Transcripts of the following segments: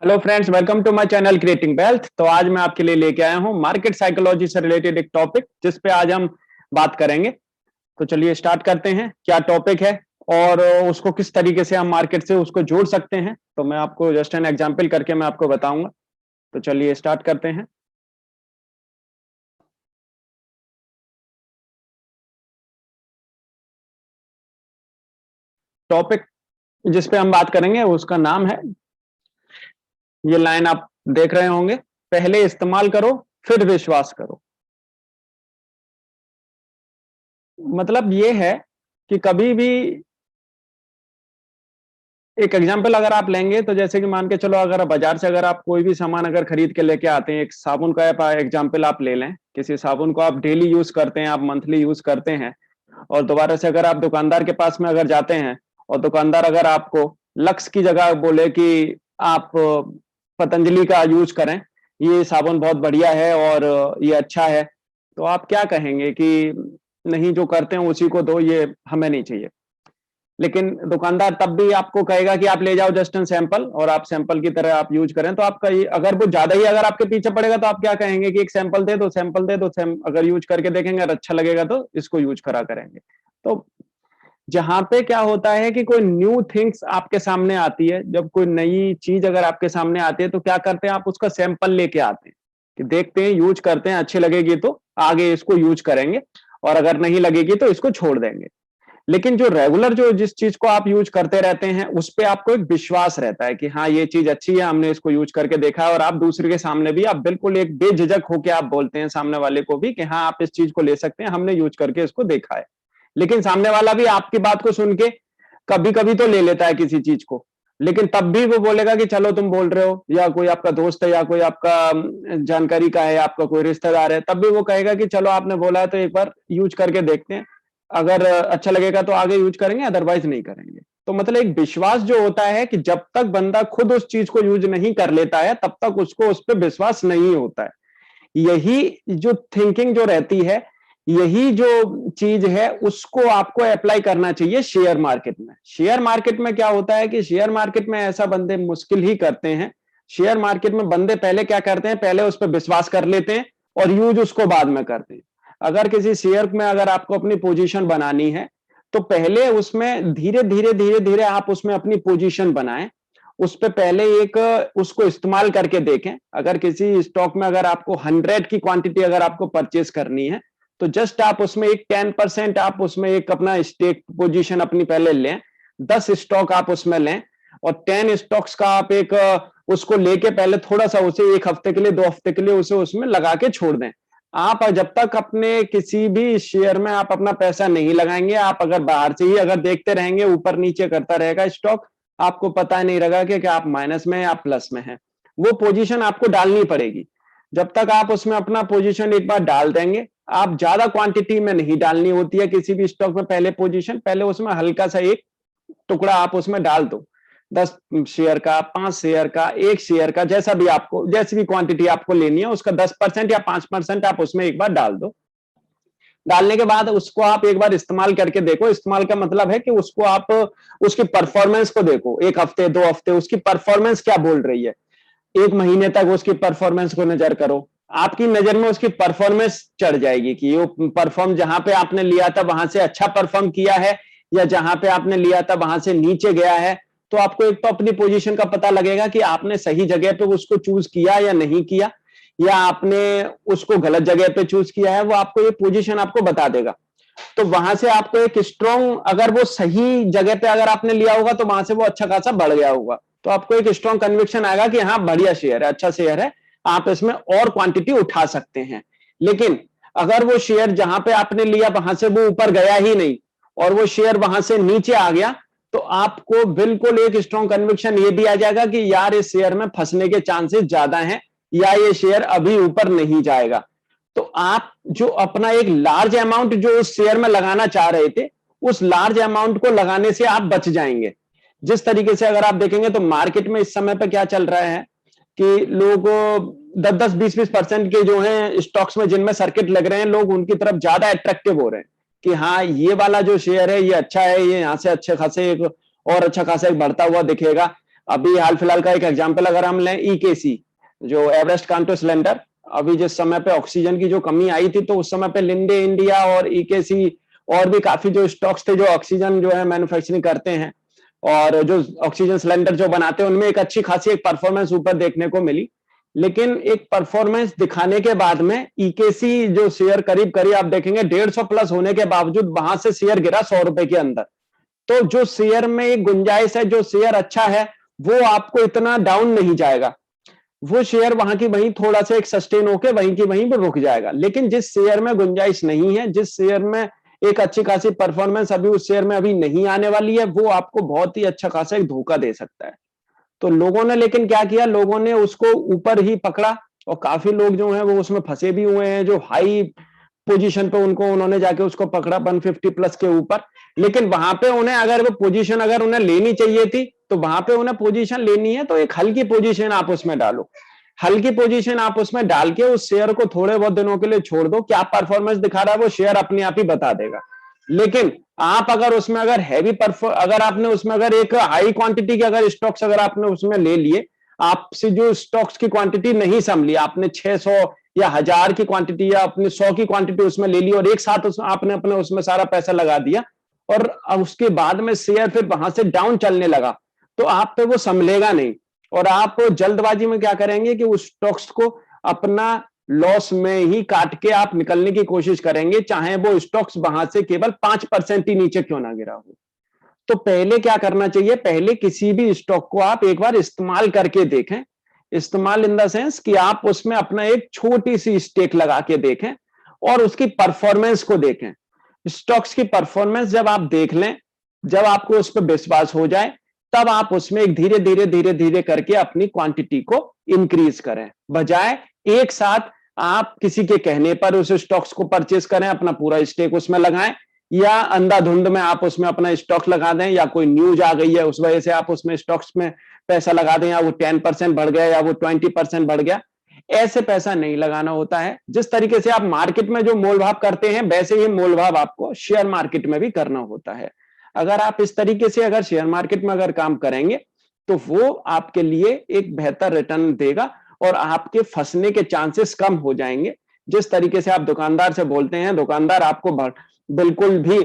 Hello friends, welcome to my channel creating wealth. तो आज मैं आपके लिए लेके आया हूं मार्केट साइकोलॉजी से रिलेटेड एक टॉपिक, जिस पे आज हम बात करेंगे। तो चलिए स्टार्ट करते हैं। क्या टॉपिक है और उसको किस तरीके से हम मार्केट से उसको जोड़ सकते हैं, तो मैं आपको जस्ट एन एग्जांपल करके मैं आपको बताऊंगा। तो चलिए स्टार्ट करते हैं। टॉपिक जिस पे हम बात करेंगे उसका नाम है, ये लाइन आप देख रहे होंगे, पहले इस्तेमाल करो फिर विश्वास करो। मतलब ये है कि कभी भी एक एग्जाम्पल अगर आप लेंगे, तो जैसे कि मान के चलो, अगर बाजार से अगर आप कोई भी सामान अगर खरीद के लेके आते हैं, एक साबुन का एग्जाम्पल आप ले लें। किसी साबुन को आप डेली यूज करते हैं, आप मंथली यूज करते हैं, और दोबारा से अगर आप दुकानदार के पास में अगर जाते हैं और दुकानदार अगर आपको लक्स की जगह बोले कि आप पतंजलि का यूज करें, ये साबुन बहुत बढ़िया है और ये अच्छा है, तो आप क्या कहेंगे कि नहीं, जो करते हैं उसी को दो, ये हमें नहीं चाहिए। लेकिन दुकानदार तब भी आपको कहेगा कि आप ले जाओ जस्ट एन सैंपल, और आप सैंपल की तरह आप यूज करें। तो आपका ये, अगर वो ज्यादा ही अगर आपके पीछे पड़ेगा, तो आप क्या कहेंगे कि एक सैंपल दे दो, सैंपल दे दो, अगर यूज करके देखेंगे और अच्छा लगेगा तो इसको यूज करा करेंगे। तो जहां पे क्या होता है कि कोई न्यू थिंग्स आपके सामने आती है, जब कोई नई चीज अगर आपके सामने आती है, तो क्या करते हैं, आप उसका सैंपल लेके आते हैं कि देखते हैं, यूज करते हैं, अच्छी लगेगी तो आगे इसको यूज करेंगे, और अगर नहीं लगेगी तो इसको छोड़ देंगे। लेकिन जो रेगुलर, जो जिस चीज को आप यूज करते रहते हैं, उस पे आपको एक विश्वास रहता है कि हाँ, ये चीज अच्छी है, हमने इसको यूज करके देखा है, और आप दूसरे के सामने भी आप बिल्कुल एक बेझिझक होकर आप बोलते हैं सामने वाले को भी कि हाँ, आप इस चीज को ले सकते हैं, हमने यूज करके इसको देखा है। लेकिन सामने वाला भी आपकी बात को सुन के कभी कभी तो ले लेता है किसी चीज को, लेकिन तब भी वो बोलेगा कि चलो, तुम बोल रहे हो, या कोई आपका दोस्त है, या कोई आपका जानकारी का है, आपका कोई रिश्तेदार है, तब भी वो कहेगा कि चलो, आपने बोला है तो एक बार यूज करके देखते हैं, अगर अच्छा लगेगा तो आगे यूज करेंगे, अदरवाइज नहीं करेंगे। तो मतलब एक विश्वास जो होता है कि जब तक बंदा खुद उस चीज को यूज नहीं कर लेता है, तब तक उसको उस पर विश्वास नहीं होता है। यही जो थिंकिंग जो रहती है, यही जो चीज है, उसको आपको अप्लाई करना चाहिए शेयर मार्केट में। शेयर मार्केट में क्या होता है कि शेयर मार्केट में ऐसा बंदे मुश्किल ही करते हैं। शेयर मार्केट में बंदे पहले क्या करते हैं, पहले उस पर विश्वास कर लेते हैं और यूज उसको बाद में करते हैं। अगर किसी शेयर में अगर आपको अपनी पोजीशन बनानी है, तो पहले उसमें धीरे धीरे धीरे धीरे आप उसमें अपनी पोजीशन बनाएं। उस पे पहले एक उसको इस्तेमाल करके देखें। अगर किसी स्टॉक में अगर आपको 100 की क्वांटिटी अगर आपको परचेज करनी है, तो जस्ट आप उसमें एक 10% आप उसमें एक अपना स्टेक पोजीशन अपनी पहले लें। 10 स्टॉक आप उसमें लें, और 10 स्टॉक्स का आप एक उसको लेके पहले थोड़ा सा उसे 1 हफ्ते के लिए, 2 हफ्ते के लिए उसे उसमें लगा के छोड़ दें। आप जब तक अपने किसी भी शेयर में आप अपना पैसा नहीं लगाएंगे, आप अगर बाहर से ही अगर देखते रहेंगे, ऊपर नीचे करता रहेगा स्टॉक, आपको पता नहीं रहेगा कि आप माइनस में या प्लस में हैं। वो पोजीशन आपको डालनी पड़ेगी। जब तक आप उसमें अपना पोजीशन एक बार डाल देंगे, आप ज्यादा क्वांटिटी में नहीं डालनी होती है किसी भी स्टॉक में पहले पोजीशन, पहले उसमें हल्का सा एक टुकड़ा आप उसमें डाल दो। 10 शेयर का, 5 शेयर का, 1 शेयर का, जैसा भी आपको, जैसी भी क्वांटिटी आपको लेनी है, उसका 10% या 5% आप उसमें एक बार डाल दो। डालने के बाद उसको आप एक बार इस्तेमाल करके देखो। इस्तेमाल का मतलब है कि उसको आप उसकी परफॉर्मेंस को देखो, 1 हफ्ते, 2 हफ्ते उसकी परफॉर्मेंस क्या बोल रही है। 1 महीने तक उसकी परफॉर्मेंस को नजर करो। आपकी नजर में उसकी परफॉर्मेंस चढ़ जाएगी कि वो परफॉर्म जहां पे आपने लिया था वहां से अच्छा परफॉर्म किया है, या जहां पे आपने लिया था वहां से नीचे गया है। तो आपको एक तो अपनी पोजीशन का पता लगेगा कि आपने सही जगह पे उसको चूज किया या नहीं किया, या आपने उसको गलत जगह पे चूज किया है। वो आपको ये पोजीशन आपको बता देगा। तो वहां से आपको एक स्ट्रॉन्ग, अगर वो सही जगह पे अगर आपने लिया होगा, तो वहां से वो अच्छा खासा बढ़ गया होगा, तो आपको एक स्ट्रॉन्ग कन्विक्शन आएगा कि हाँ, बढ़िया शेयर है, अच्छा शेयर है, आप इसमें और क्वांटिटी उठा सकते हैं। लेकिन अगर वो शेयर जहां पे आपने लिया वहां से वो ऊपर गया ही नहीं, और वो शेयर वहां से नीचे आ गया, तो आपको बिल्कुल एक स्ट्रॉन्ग कन्विक्शन ये भी आ जाएगा कि यार, इस शेयर में फंसने के चांसेस ज्यादा हैं, या ये शेयर अभी ऊपर नहीं जाएगा। तो आप जो अपना एक लार्ज अमाउंट जो उस शेयर में लगाना चाह रहे थे, उस लार्ज अमाउंट को लगाने से आप बच जाएंगे। जिस तरीके से अगर आप देखेंगे, तो मार्केट में इस समय पे क्या चल रहा है कि लोग 10-10, 20-20% के जो हैं स्टॉक्स में जिनमें सर्किट लग रहे हैं, लोग उनकी तरफ ज्यादा अट्रैक्टिव हो रहे हैं कि हाँ, ये वाला जो शेयर है ये अच्छा है, ये यहां से अच्छे खासे एक और अच्छा खासा एक बढ़ता हुआ दिखेगा। अभी हाल फिलहाल का एक एग्जांपल अगर हम लें, ईकेसी, जो एवरेस्ट कांटो सिलेंडर, अभी जिस समय पे ऑक्सीजन की जो कमी आई थी तो उस समय पे लिंडे इंडिया और ईकेसी और भी काफी जो स्टॉक्स थे जो ऑक्सीजन जो है मैन्युफैक्चरिंग करते हैं और जो ऑक्सीजन सिलेंडर जो बनाते हैं, उनमें एक अच्छी खासी एक परफॉर्मेंस ऊपर देखने को मिली। लेकिन एक परफॉर्मेंस दिखाने के बाद में ईकेसी जो शेयर करीब करीब आप देखेंगे 150 प्लस होने के बावजूद वहां से शेयर गिरा 100 रुपए के अंदर। तो जो शेयर में एक गुंजाइश है, जो शेयर अच्छा है, वो आपको इतना डाउन नहीं जाएगा। वो शेयर वहां की वहीं थोड़ा सा एक सस्टेन होके वहीं की वहीं पर रुक जाएगा। लेकिन जिस शेयर में गुंजाइश नहीं है, जिस शेयर में एक अच्छी खासी परफॉर्मेंस अभी उस शेयर में अभी नहीं आने वाली है, वो आपको बहुत ही अच्छा खासा एक धोखा दे सकता है। तो लोगों ने लेकिन क्या किया, लोगों ने उसको ऊपर ही पकड़ा और काफी लोग जो हैं वो उसमें फंसे भी हुए हैं, जो हाई पोजीशन पे उनको उन्होंने जाके उसको पकड़ा 150 प्लस के ऊपर। लेकिन वहां पे उन्हें अगर वो पोजीशन अगर उन्हें लेनी चाहिए थी तो वहां पे उन्हें पोजीशन लेनी है तो एक हल्की पोजीशन आप उसमें डालो। हल्की पोजीशन आप उसमें डाल के उस शेयर को थोड़े बहुत दिनों के लिए छोड़ दो, क्या परफॉर्मेंस दिखा रहा है वो शेयर अपने आप ही बता देगा। लेकिन आप अगर उसमें अगर हैवी अगर आपने उसमें अगर एक हाई क्वांटिटी के अगर स्टॉक्स अगर आपने उसमें ले लिए, आपसे जो स्टॉक्स की क्वांटिटी नहीं संभली, आपने 600 या 1000 की क्वांटिटी या अपने 100 की क्वांटिटी उसमें ले ली और एक साथ आपने अपने उसमें सारा पैसा लगा दिया और उसके बाद में शेयर फिर वहां से डाउन चलने लगा, तो आप पे वो संभलेगा नहीं। और आप जल्दबाजी में क्या करेंगे कि उस स्टॉक्स को अपना लॉस में ही काट के आप निकलने की कोशिश करेंगे, चाहे वो स्टॉक्स वहां से केवल 5% ही नीचे क्यों ना गिरा हो। तो पहले क्या करना चाहिए, पहले किसी भी स्टॉक को आप एक बार इस्तेमाल करके देखें। इस्तेमाल इन द सेंस कि आप उसमें अपना एक छोटी सी स्टेक लगा के देखें और उसकी परफॉर्मेंस को देखें। स्टॉक्स की परफॉर्मेंस जब आप देख लें, जब आपको उस पर विश्वास हो जाए, तब आप उसमें एक धीरे धीरे धीरे धीरे करके अपनी क्वांटिटी को इंक्रीज करें, बजाय एक साथ आप किसी के कहने पर उस स्टॉक्स को परचेस करें, अपना पूरा स्टेक उसमें लगाएं, या अंधाधुंध में आप उसमें अपना स्टॉक लगा दें, या कोई न्यूज आ गई है उस वजह से आप उसमें स्टॉक्स में पैसा लगा दें, या वो 10% बढ़ गया या वो 20% बढ़ गया। ऐसे पैसा नहीं लगाना होता है। जिस तरीके से आप मार्केट में जो मोल भाव करते हैं, वैसे ही मोल भाव आपको शेयर मार्केट में भी करना होता है। अगर आप इस तरीके से अगर शेयर मार्केट में अगर काम करेंगे तो वो आपके लिए एक बेहतर रिटर्न देगा और आपके फंसने के चांसेस कम हो जाएंगे। जिस तरीके से आप दुकानदार से बोलते हैं, दुकानदार आपको बिल्कुल भी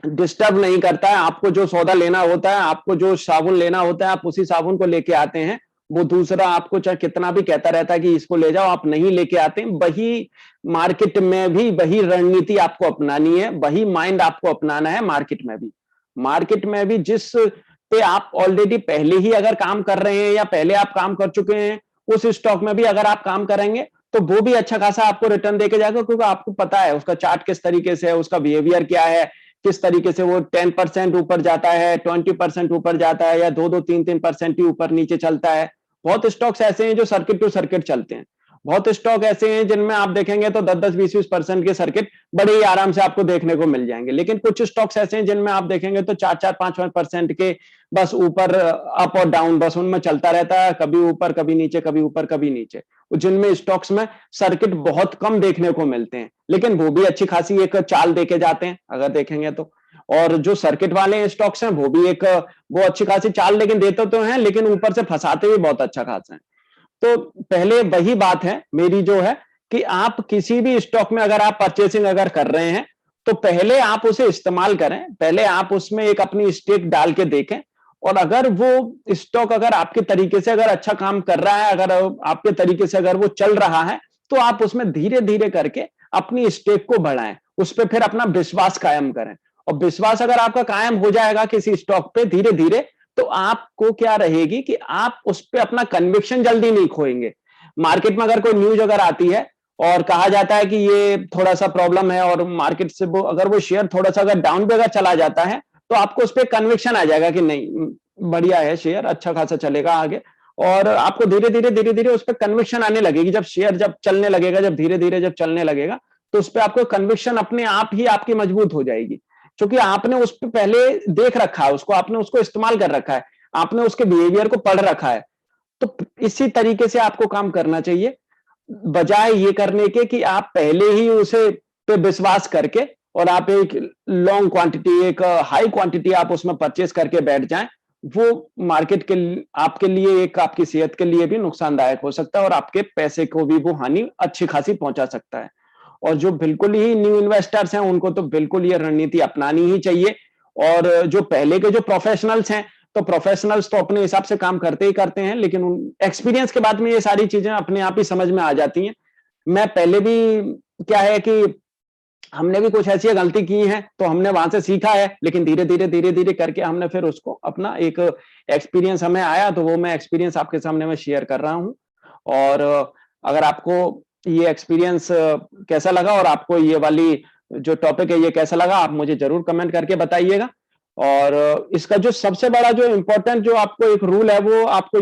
डिस्टर्ब नहीं करता है। आपको जो सौदा लेना होता है, आपको जो साबुन लेना होता है, आप उसी साबुन को लेके आते हैं। वो दूसरा आपको चाहे कितना भी कहता रहता है कि इसको ले जाओ, आप नहीं लेके आते हैं। वही मार्केट में भी वही रणनीति आपको अपनानी है, वही माइंड आपको अपनाना है मार्केट में भी। मार्केट में भी जिस पे आप ऑलरेडी पहले ही अगर काम कर रहे हैं या पहले आप काम कर चुके हैं, उस स्टॉक में भी अगर आप काम करेंगे तो वो भी अच्छा खासा आपको रिटर्न देके जाएगा, क्योंकि आपको पता है उसका चार्ट किस तरीके से है, उसका बिहेवियर क्या है, किस तरीके से वो 10% ऊपर जाता है, 20% ऊपर जाता है, या 2-2, 3-3% ही ऊपर नीचे चलता है। बहुत स्टॉक्स ऐसे हैं जो सर्किट टू सर्किट चलते हैं। बहुत स्टॉक ऐसे हैं जिनमें आप देखेंगे तो 10-10, 20-20% के सर्किट बड़े ही आराम से आपको देखने को मिल जाएंगे। लेकिन कुछ स्टॉक्स ऐसे हैं जिनमें आप देखेंगे तो 4-4, 5-5% के बस ऊपर अप और डाउन बस उनमें चलता रहता है, कभी ऊपर कभी नीचे, कभी ऊपर कभी नीचे। जिनमें स्टॉक्स में सर्किट बहुत कम देखने को मिलते हैं, लेकिन वो भी अच्छी खासी एक चाल देके जाते हैं अगर देखेंगे तो। और जो सर्किट वाले स्टॉक्स हैं वो भी एक वो अच्छी खासी चाल लेकिन देते तो हैं, लेकिन ऊपर से फंसाते भी बहुत अच्छा खासा है। तो पहले वही बात है मेरी जो है कि आप किसी भी स्टॉक में अगर आप परचेसिंग अगर कर रहे हैं तो पहले आप उसे इस्तेमाल करें, पहले आप उसमें एक अपनी स्टेक डाल के देखें। और अगर वो स्टॉक अगर आपके तरीके से अगर अच्छा काम कर रहा है, अगर आपके तरीके से अगर वो चल रहा है, तो आप उसमें धीरे धीरे करके अपनी स्टेक को बढ़ाएं, उस पर फिर अपना विश्वास कायम करें। और विश्वास अगर आपका कायम हो जाएगा किसी स्टॉक पे धीरे धीरे, तो आपको क्या रहेगी कि आप उस पर अपना कन्विक्शन जल्दी नहीं खोएंगे। मार्केट में अगर कोई न्यूज अगर आती है और कहा जाता है कि ये थोड़ा सा प्रॉब्लम है और मार्केट से वो अगर वो शेयर थोड़ा सा अगर डाउन पे अगर चला जाता है, तो आपको उस पर कन्विक्शन आ जाएगा कि नहीं बढ़िया है शेयर, अच्छा खासा चलेगा आगे। और आपको धीरे धीरे उस पर कन्विक्शन आने लगेगी। जब शेयर जब चलने लगेगा, जब धीरे धीरे जब चलने लगेगा, तो उस पर आपको कन्विक्शन अपने आप ही आपकी मजबूत हो जाएगी, क्योंकि आपने उस पर पहले देख रखा है, उसको आपने उसको इस्तेमाल कर रखा है, आपने उसके बिहेवियर को पढ़ रखा है। तो इसी तरीके से आपको काम करना चाहिए, बजाय ये करने के कि आप पहले ही उसे पे विश्वास करके और आप एक लॉन्ग क्वांटिटी, एक हाई क्वांटिटी आप उसमें परचेस करके बैठ जाएं वो मार्केट के आपके लिए एक आपकी सेहत के लिए भी नुकसानदायक हो सकता है और आपके पैसे को भी वो हानि अच्छी खासी पहुंचा सकता है। और जो बिल्कुल ही न्यू इन्वेस्टर्स हैं उनको तो बिल्कुल ये रणनीति अपनानी ही चाहिए। और जो पहले के जो प्रोफेशनल्स हैं, तो प्रोफेशनल्स तो अपने हिसाब से काम करते ही करते हैं, लेकिन उन एक्सपीरियंस के बाद में ये सारी चीजें अपने आप ही समझ में आ जाती हैं। मैं पहले भी क्या है कि हमने भी कुछ ऐसी गलती की है, तो हमने वहां से सीखा है, लेकिन धीरे-धीरे करके हमने फिर उसको अपना एक एक्सपीरियंस हमें आया, तो वो मैं एक्सपीरियंस आपके सामने मैं शेयर कर रहा हूँ। और अगर आपको ये एक्सपीरियंस कैसा लगा और आपको ये वाली जो टॉपिक है ये कैसा लगा, आप मुझे ज़रूर कमेंट करके बताइएगा। और इसका जो सबसे बड़ा जो इम्पोर्टेंट जो आपको एक रूल है, वो आपको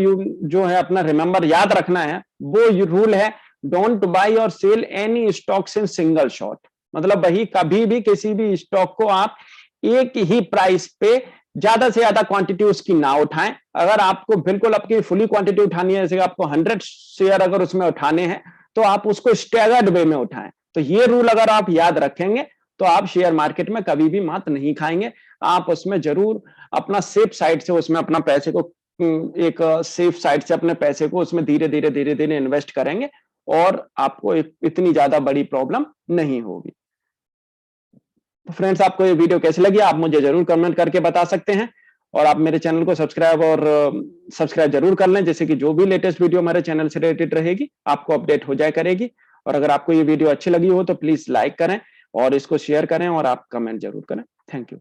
जो है अपना रिमेंबर याद रखना है, वो रूल है, डोंट बाय और sell any stocks in single shot. मतलब वही कभी भी किसी भी स्टॉक को आप एक ही प्राइस पे ज्यादा से ज्यादा क्वांटिटी उसकी ना उठाएं। अगर आपको बिल्कुल अपनी फुली क्वांटिटी उठानी है, जैसे आपको 100 शेयर अगर उसमें उठाने हैं, तो आप उसको स्टैगर्ड वे में उठाएं। तो ये रूल अगर आप याद रखेंगे, तो आप शेयर मार्केट में कभी भी मात नहीं खाएंगे। आप उसमें जरूर अपना सेफ साइड से उसमें अपना पैसे को एक सेफ साइड से अपने पैसे को उसमें धीरे धीरे इन्वेस्ट करेंगे और आपको इतनी ज्यादा बड़ी प्रॉब्लम नहीं होगी। तो फ्रेंड्स, आपको ये वीडियो कैसी लगी आप मुझे जरूर कमेंट करके बता सकते हैं। और आप मेरे चैनल को सब्सक्राइब जरूर कर लें, जैसे कि जो भी लेटेस्ट वीडियो हमारे चैनल से रिलेटेड रहेगी आपको अपडेट हो जाए करेगी। और अगर आपको ये वीडियो अच्छी लगी हो तो प्लीज लाइक करें और इसको शेयर करें और आप कमेंट जरूर करें। Thank you.